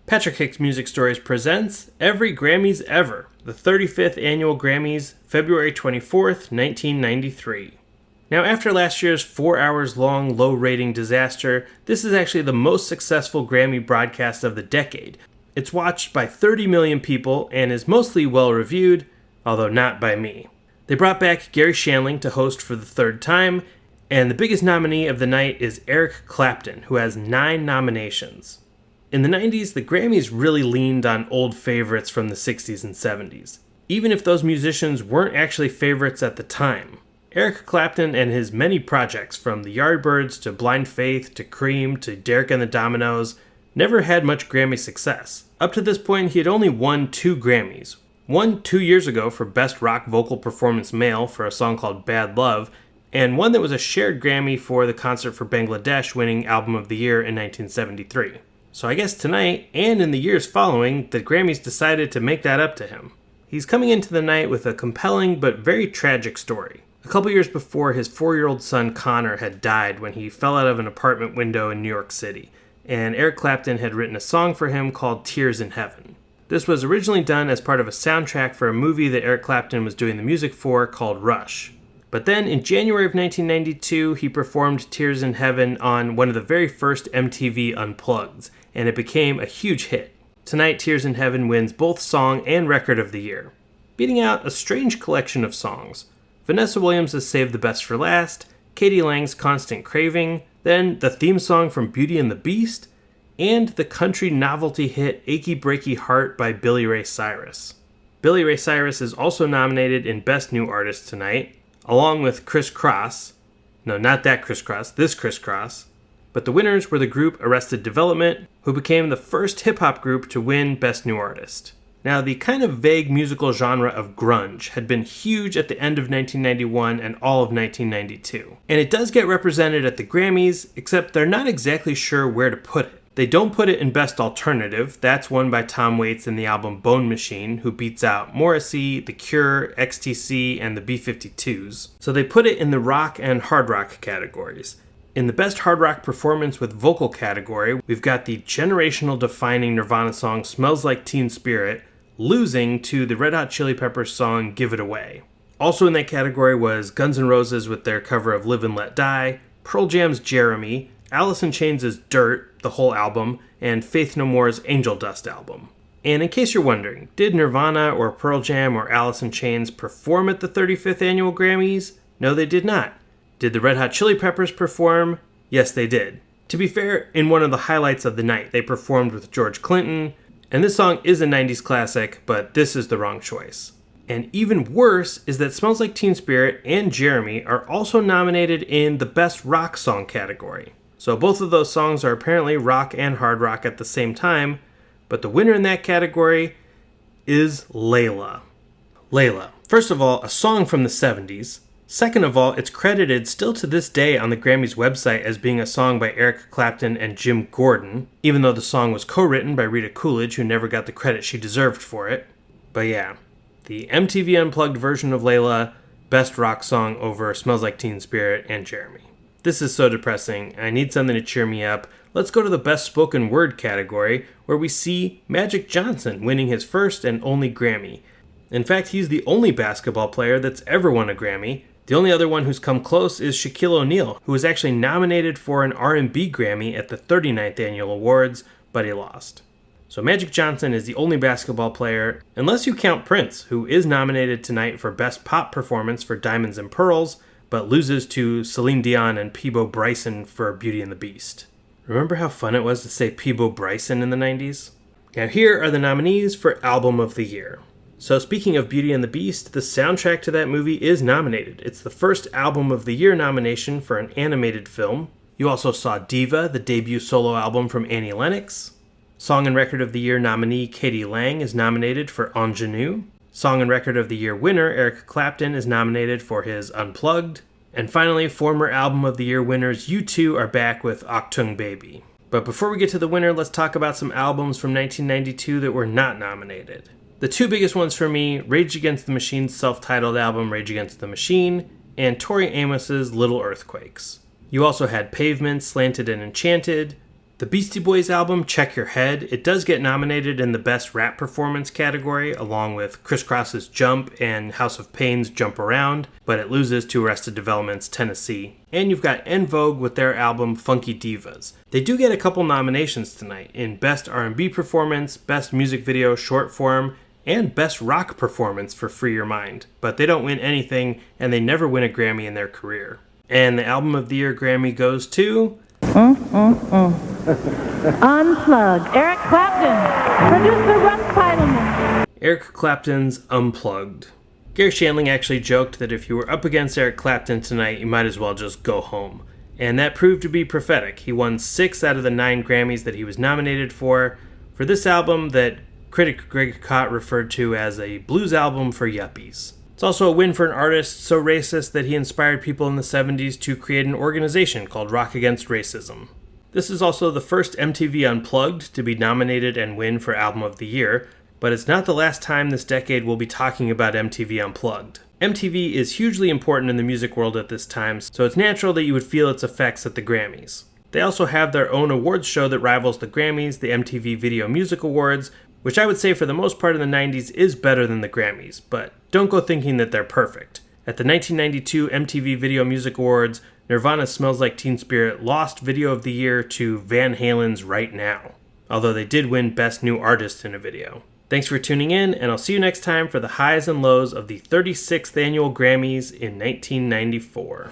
Patrick Hicks Music Stories presents Every Grammys Ever, the 35th Annual Grammys, February 24th, 1993. Now, after last year's 4 hours long low-rating disaster, this is actually the most successful Grammy broadcast of the decade. It's watched by 30 million people and is mostly well-reviewed, although not by me. They brought back Gary Shandling to host for the third time, and the biggest nominee of the night is Eric Clapton, who has 9 nominations. In the 90s, the Grammys really leaned on old favorites from the 60s and 70s, even if those musicians weren't actually favorites at the time. Eric Clapton and his many projects, from the Yardbirds to Blind Faith to Cream to Derek and the Dominoes, never had much Grammy success. Up to this point, he had only won 2 Grammys. One 2 years ago for Best Rock Vocal Performance Male for a song called Bad Love, and one that was a shared Grammy for the Concert for Bangladesh winning Album of the Year in 1973. So I guess tonight, and in the years following, the Grammys decided to make that up to him. He's coming into the night with a compelling but very tragic story. A couple years before, his 4-year-old son Connor had died when he fell out of an apartment window in New York City, and Eric Clapton had written a song for him called Tears in Heaven. This was originally done as part of a soundtrack for a movie that Eric Clapton was doing the music for called Rush. But then, in January of 1992, he performed Tears in Heaven on one of the very first MTV Unplugged, and it became a huge hit. Tonight, Tears in Heaven wins both Song and Record of the Year, beating out a strange collection of songs. Vanessa Williams' Save the Best for Last, Katie Lang's Constant Craving, then the theme song from Beauty and the Beast, and the country novelty hit Achy Breaky Heart by Billy Ray Cyrus. Billy Ray Cyrus is also nominated in Best New Artist tonight, along with Criss Cross. No, not that Criss Cross, this Criss Cross. But the winners were the group Arrested Development, who became the first hip-hop group to win Best New Artist. Now, the kind of vague musical genre of grunge had been huge at the end of 1991 and all of 1992. And it does get represented at the Grammys, except they're not exactly sure where to put it. They don't put it in Best Alternative. That's won by Tom Waits in the album Bone Machine, who beats out Morrissey, The Cure, XTC, and the B-52s. So they put it in the rock and hard rock categories. In the Best Hard Rock Performance with Vocal category, we've got the generational defining Nirvana song Smells Like Teen Spirit losing to the Red Hot Chili Peppers song Give It Away. Also in that category was Guns N' Roses with their cover of Live and Let Die, Pearl Jam's Jeremy, Alice in Chains' Dirt, the whole album, and Faith No More's Angel Dust album. And in case you're wondering, did Nirvana or Pearl Jam or Alice in Chains perform at the 35th Annual Grammys? No, they did not. Did the Red Hot Chili Peppers perform? Yes, they did. To be fair, in one of the highlights of the night, they performed with George Clinton, and this song is a 90s classic, but this is the wrong choice. And even worse is that Smells Like Teen Spirit and Jeremy are also nominated in the Best Rock Song category. So both of those songs are apparently rock and hard rock at the same time, but the winner in that category is Layla. Layla. First of all, a song from the 70s. Second of all, it's credited still to this day on the Grammys website as being a song by Eric Clapton and Jim Gordon, even though the song was co-written by Rita Coolidge, who never got the credit she deserved for it. But yeah, the MTV Unplugged version of Layla, best rock song over Smells Like Teen Spirit and Jeremy. This is so depressing. I need something to cheer me up. Let's go to the Best Spoken Word category, where we see Magic Johnson winning his first and only Grammy. In fact, he's the only basketball player that's ever won a Grammy. The only other one who's come close is Shaquille O'Neal, who was actually nominated for an R&B Grammy at the 39th Annual Awards, but he lost. So Magic Johnson is the only basketball player, unless you count Prince, who is nominated tonight for Best Pop Performance for Diamonds and Pearls, but loses to Celine Dion and Peabo Bryson for Beauty and the Beast. Remember how fun it was to say Peabo Bryson in the 90s? Now here are the nominees for Album of the Year. So speaking of Beauty and the Beast, the soundtrack to that movie is nominated. It's the first Album of the Year nomination for an animated film. You also saw Diva, the debut solo album from Annie Lennox. Song and Record of the Year nominee Katie Lang is nominated for Ingenue. Song and Record of the Year winner Eric Clapton is nominated for his Unplugged. And finally, former Album of the Year winners U2 are back with Achtung Baby. But before we get to the winner, let's talk about some albums from 1992 that were not nominated. The two biggest ones for me, Rage Against the Machine's self-titled album Rage Against the Machine, and Tori Amos's Little Earthquakes. You also had Pavement, Slanted and Enchanted, The Beastie Boys album, Check Your Head, it does get nominated in the Best Rap Performance category, along with Criss Cross's Jump and House of Pain's Jump Around, but it loses to Arrested Development's Tennessee. And you've got En Vogue with their album Funky Divas. They do get a couple nominations tonight in Best R&B Performance, Best Music Video Short Form, and Best Rock Performance for Free Your Mind, but they don't win anything, and they never win a Grammy in their career. And the Album of the Year Grammy goes to... Unplugged. Eric Clapton. Producer Russ Titleman. Eric Clapton's Unplugged. Gary Shandling actually joked that if you were up against Eric Clapton tonight, you might as well just go home. And that proved to be prophetic. He won 6 out of the 9 Grammys that he was nominated for this album that critic Greg Kot referred to as a blues album for yuppies. It's also a win for an artist so racist that he inspired people in the 70s to create an organization called Rock Against Racism. This is also the first MTV Unplugged to be nominated and win for Album of the Year, but it's not the last time this decade we'll be talking about MTV Unplugged. MTV is hugely important in the music world at this time, so it's natural that you would feel its effects at the Grammys. They also have their own awards show that rivals the Grammys, the MTV Video Music Awards, which I would say for the most part in the 90s is better than the Grammys, but don't go thinking that they're perfect. At the 1992 MTV Video Music Awards, Nirvana's Smells Like Teen Spirit lost Video of the Year to Van Halen's Right Now, although they did win Best New Artist in a Video. Thanks for tuning in, and I'll see you next time for the highs and lows of the 36th Annual Grammys in 1994.